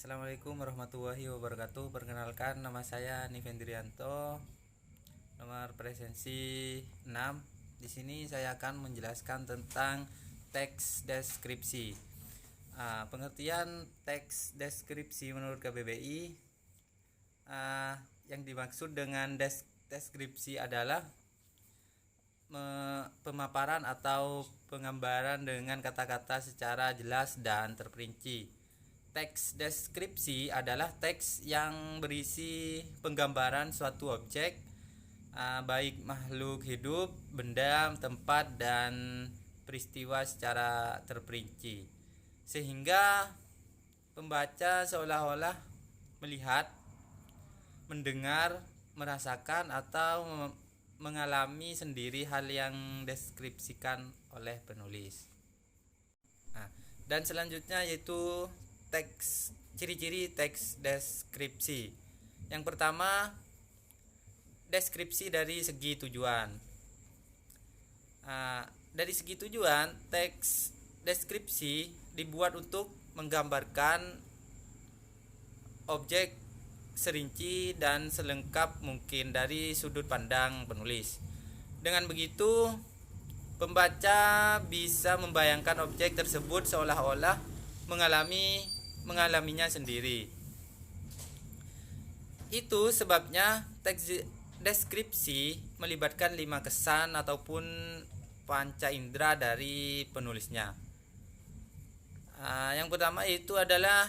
Assalamualaikum warahmatullahi wabarakatuh. Perkenalkan, nama saya Nivendrianto. Nomor presensi 6. Di sini saya akan menjelaskan tentang teks deskripsi. Pengertian teks deskripsi menurut KBBI, yang dimaksud dengan deskripsi adalah pemaparan atau penggambaran dengan kata-kata secara jelas dan terperinci. Teks deskripsi adalah teks yang berisi penggambaran suatu objek, baik makhluk hidup, benda, tempat, dan peristiwa secara terperinci, sehingga pembaca seolah-olah melihat, mendengar, merasakan, atau mengalami sendiri hal yang deskripsikan oleh penulis. Dan selanjutnya yaitu ciri-ciri teks deskripsi. Yang pertama, deskripsi dari segi tujuan. Dari segi tujuan, teks deskripsi dibuat untuk menggambarkan objek serinci dan selengkap mungkin dari sudut pandang penulis. Dengan begitu, pembaca bisa membayangkan objek tersebut seolah-olah mengalaminya sendiri. Itu sebabnya teks deskripsi melibatkan 5 kesan ataupun panca indera dari penulisnya. Yang pertama itu adalah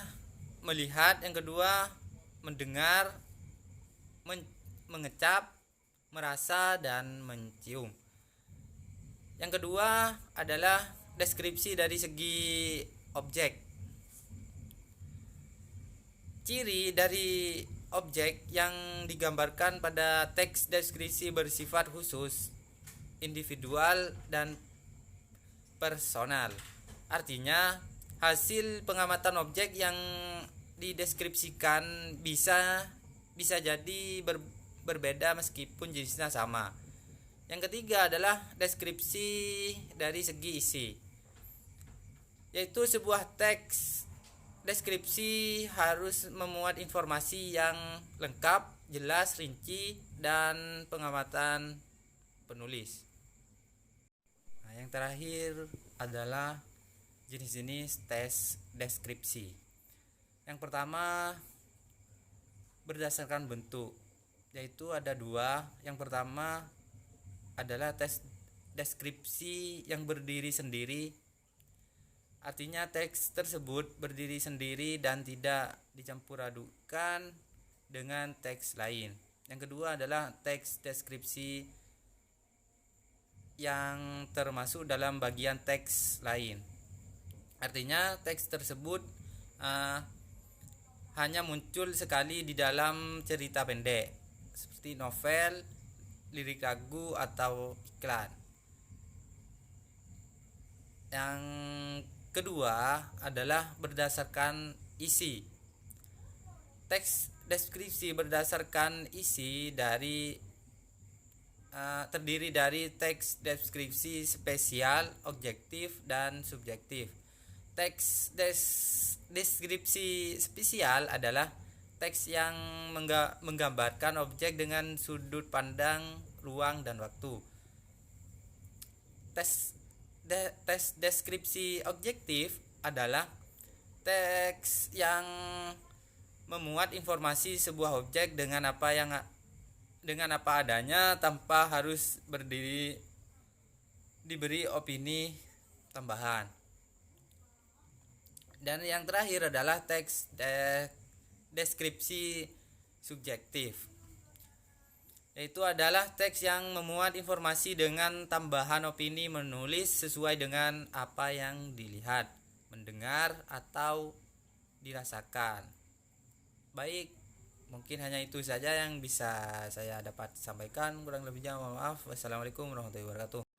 melihat, yang kedua mendengar, mengecap, merasa, dan mencium. Yang kedua adalah deskripsi dari segi objek. Ciri dari objek yang digambarkan pada teks deskripsi bersifat khusus, individual, dan personal. Artinya, hasil pengamatan objek yang dideskripsikan bisa jadi berbeda meskipun jenisnya sama. Yang ketiga adalah deskripsi dari segi isi, yaitu sebuah teks deskripsi harus memuat informasi yang lengkap, jelas, rinci, dan pengamatan penulis. Yang terakhir adalah jenis-jenis teks deskripsi. Yang pertama, berdasarkan bentuk, yaitu ada 2. Yang pertama adalah teks deskripsi yang berdiri sendiri. Artinya teks tersebut berdiri sendiri dan tidak dicampur adukan dengan teks lain. Yang kedua adalah teks deskripsi yang termasuk dalam bagian teks lain. Artinya teks tersebut hanya muncul sekali di dalam cerita pendek, seperti novel, lirik lagu, atau iklan. Yang kedua adalah berdasarkan isi. Teks deskripsi berdasarkan isi terdiri dari teks deskripsi spesial, objektif, dan subjektif. Teks deskripsi spesial adalah teks yang menggambarkan objek dengan sudut pandang, ruang, dan waktu. Teks deskripsi objektif adalah teks yang memuat informasi sebuah objek dengan apa adanya tanpa harus diberi opini tambahan. Dan yang terakhir adalah teks deskripsi subjektif, yaitu adalah teks yang memuat informasi dengan tambahan opini menulis sesuai dengan apa yang dilihat, mendengar, atau dirasakan. Baik, mungkin hanya itu saja yang bisa saya dapat sampaikan. Kurang lebihnya mohon maaf. Wassalamualaikum warahmatullahi wabarakatuh.